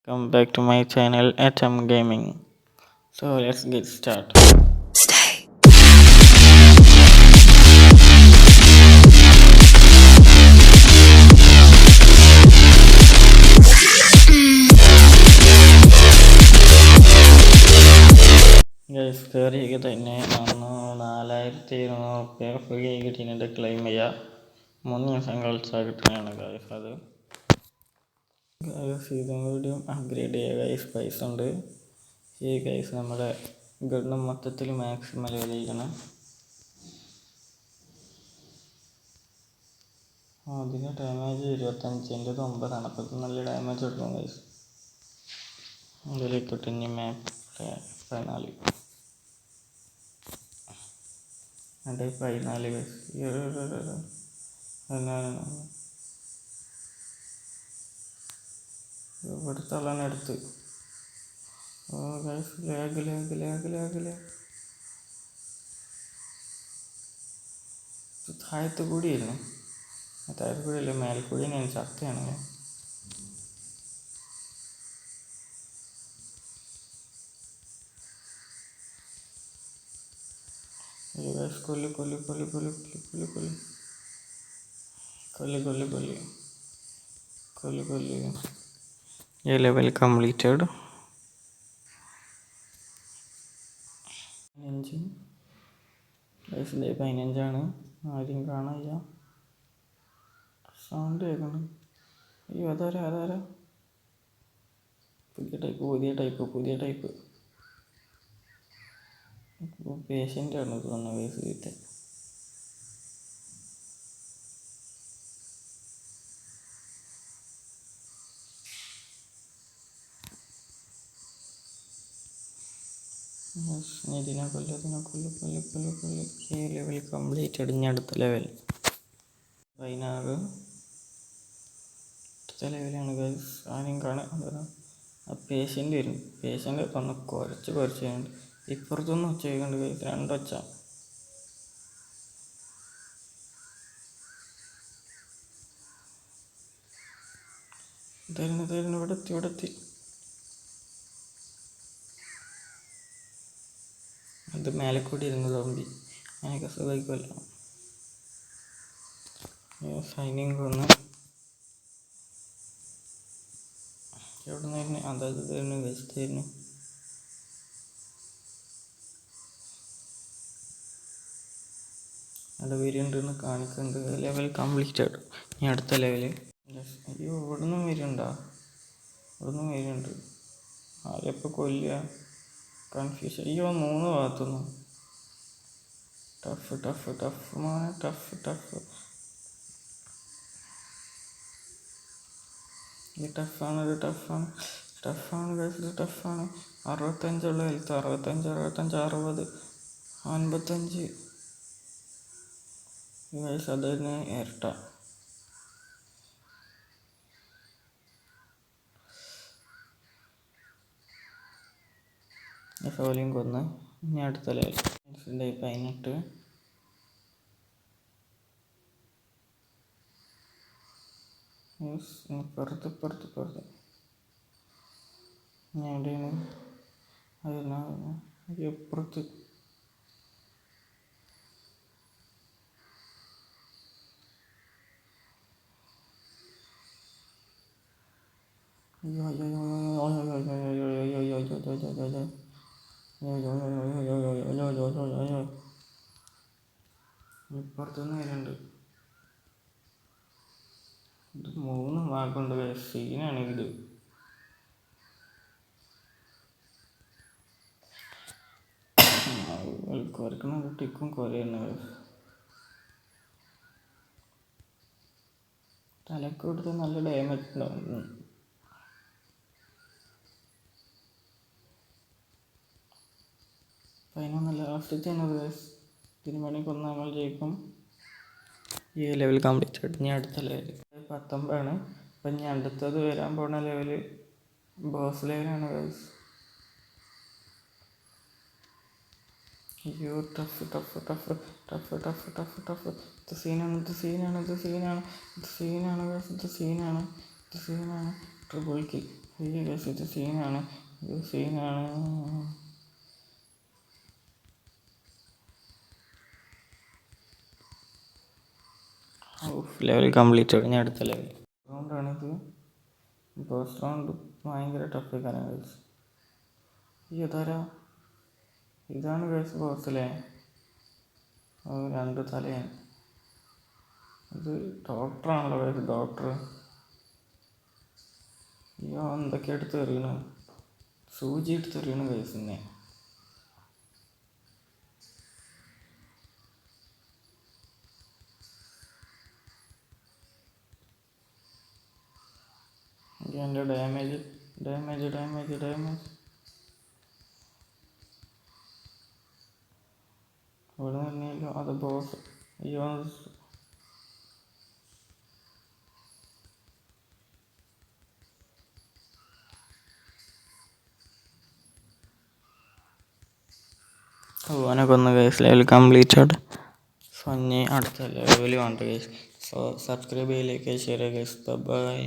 Come back to my channel Atom Gaming. So let's get started. Stay. Guys കയറിയൊക്കെ തന്നെ അന്ന് 4200 free ആയി കിട്ടിയിട്ട് ക്ലെയിം ചെയ്യുക. 3 ദിവസം കളിച്ചാൽ കിട്ടുന്നതാണ് ഗൈസ്. അത് ഗൈസ് ഇതും കൂടിയും അപ്ഗ്രേഡ് ചെയ്യുക ഗൈസ്. പൈസ ഉണ്ട് ഈ ഗൈസ്. നമ്മുടെ ഗണ്ണ് മൊത്തത്തിൽ മാക്സിമം ലെവൽ ചെയ്യണം. അതിന് ഡാമേജ് 25, എൻ്റെ 9 അപ്പോൾ നല്ല ഡാമേജ് കൊടുക്കും ഗൈസ്. അതിലേക്കോട്ട് ഇനി മാപ്പ് 14 ഗൈസ്. 14 ഇവിടുത്തെ ആളാണ് എടുത്ത്. ഓ ഗൈസ് ലാഗ് താഴത്ത് കൂടിയായിരുന്നു. താഴത്ത് കൂടിയല്ല, മേൽക്കൂടി ഞാൻ ചത്തയാണ്. കൊല്ലി. ഈ ലെവൽ കംപ്ലീറ്റഡ്. 15 ആരും കാണാനില്ല. സൗണ്ട് കേൾക്കണം. അയ്യോ അതാരാ? പുതിയ ടൈപ്പ് പേഷ്യൻ്റ് ആണ് തോന്നുന്നു കേസ് ചെയ്തിട്ട്. ഇതിനെ കൊല്ലു. ഈ ലെവൽ കംപ്ലീറ്റ് അടിഞ്ഞ അടുത്ത ലെവൽ 16 അടുത്ത ലെവലാണ് ഗൈസ്. ആരും കാണാൻ ആ പേഷ്യൻ്റ് വരും. പേഷ്യൻ്റ് ഒന്ന് കുറച്ച് ഇപ്പുറത്തൊന്നും ഒച്ച കേൾക്കുന്നുണ്ട് ഗൈസ്. 2 ഒച്ച. തരുന്നു ഇവിടെ എത്തി. അത് മേലെ കൂടി ഇരുന്ന് തോമ്പി അതിനൊക്കെ സുഖമായിക്കുമല്ലോ. സൈനിങ് വന്ന് എവിടെ നിന്നായിരുന്നു? അതായത് തരുന്നു വെസ്റ്റ് ആയിരുന്നു. അവിടെ വരുന്നുണ്ടെന്ന് കാണിക്കുന്നുണ്ട്. Level completed. ഇനി അടുത്ത ലെവല്. അയ്യോ ഇവിടുന്ന് വരുന്നുണ്ട്. ആരെപ്പോൾ കൊല്ലുക? കൺഫ്യൂഷൻ. അയ്യോ 3 ഭാഗത്തുനിന്നു. ടഫ് ഇത് ടഫാണ് ഗൈസ്. ഇത് ടഫാണ്. 65 ഉള്ള ഹെൽത്ത്. 65, 60, 55 ഗൈസ്. അതിന് ഇരട്ട. സോലിയും കൊന്ന്. ഇനി അടുത്ത ലെവൽ 18. പുറത്ത് ഞാൻ എവിടെയാണ്? എപ്പുറത്ത് ഇപ്പുറത്തുനിന്ന് വരുന്നുണ്ട്. ഇത് 3 ഭാഗമുണ്ട്. സീനാണെങ്കിൽ കുറയ്ക്കണ കുട്ടിക്കും കുറയുന്നു. തലക്ക് കൊടുത്ത് നല്ല ഡാമേജ് ഉണ്ടാവും. അതിനൊന്നല്ല ലാസ്റ്റത്തേനത്. ഇതിന് വേണ്ടി കൊന്നാൽ നമ്മൾ ജയിക്കും. ഈ ലെവൽ കംപ്ലീറ്റ് ആയിട്ട് ഇനി അടുത്ത ലെവൽ 19. അപ്പം ഇനി അടുത്തത് വരാൻ പോണ ലെവല് ബോസ് ലെവലാണ് ഗൈസ്. അയ്യോ ടഫ്. ഇത് സീനാണ് ഗൈസ്. ഇത് സീനാണ്. Triple kill. ഈ ഗൈസ് ഇത് സീനാണ്. ലെവൽ കംപ്ലീറ്റ് ആയി. ഞാൻ അടുത്ത ലെവൽ റൗണ്ടാണിത്. ഫസ്റ്റ് റൗണ്ട് ഭയങ്കര ടഫ് കാരണം ഗൈസ്. ഇതാരാ? ഇതാണ് ഗൈസ് ബോസിലെ 2 തലയാണ്. ഇത് ഡോക്ടറാണല്ലോ ഗൈസ്, ഡോക്ടർ. അയ്യോ എന്തൊക്കെ എടുത്ത് എറിയണ, സൂചി എടുത്ത് എറിയണ ഗൈസിനെ. എൻ്റെ ഡാമേജ് ഇവിടെ നിന്നല്ലോ. അത് ബോസ്. അയ്യോ ഓനൊക്കെ ഒന്ന് ഗൈസ് ലെവൽ കംപ്ലീറ്റ് ആയിട്ട്. സോ ഇനി അടുത്ത ലെവൽ വേണ്ട ഗൈസ്. സോ സബ്സ്ക്രൈബ് ചെയ്യിലേക്ക് ഷെയർ ഗൈസ്. ബൈ.